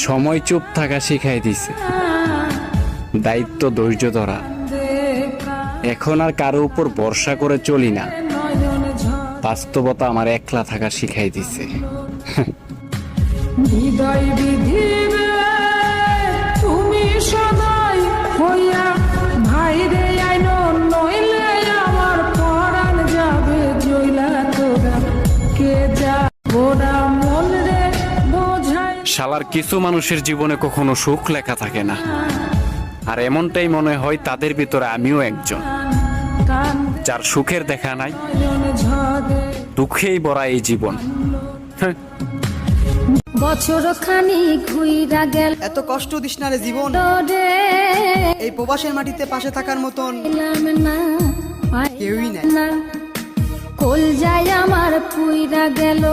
সময় চুপ থাকা শিখাই দিছে, দায়িত্ব ধৈর্য ধরা। এখন আর কারো উপর ভরসা করে চলি না, বাস্তবতা আমার একলা থাকা শিখাই দিছে। হৃদয় বিধিবে তুমি সদাই হইয়া ভাই রে আইন, নইলে আমার পরাণ যাবে জইলা তোরা কে যা গোড়া মন রে বোঝাই। শালার কিছু মানুষের জীবনে কখনো সুখ লেখা থাকে না, আর এমনটাই মনে হয় তাদের ভিতরে আমিও একজন, কান যার সুখের দেখা নাই, ঝদে দুঃখেই ভরা এই জীবন। বছর খানি ঘুইরা গেল এত কষ্ট দিস না রে জীবন, রে এই প্রবাসের মাটিতে পাশে থাকার মতন এলাম না কেউই নাই। না কল যায় আমার পুইরা গেল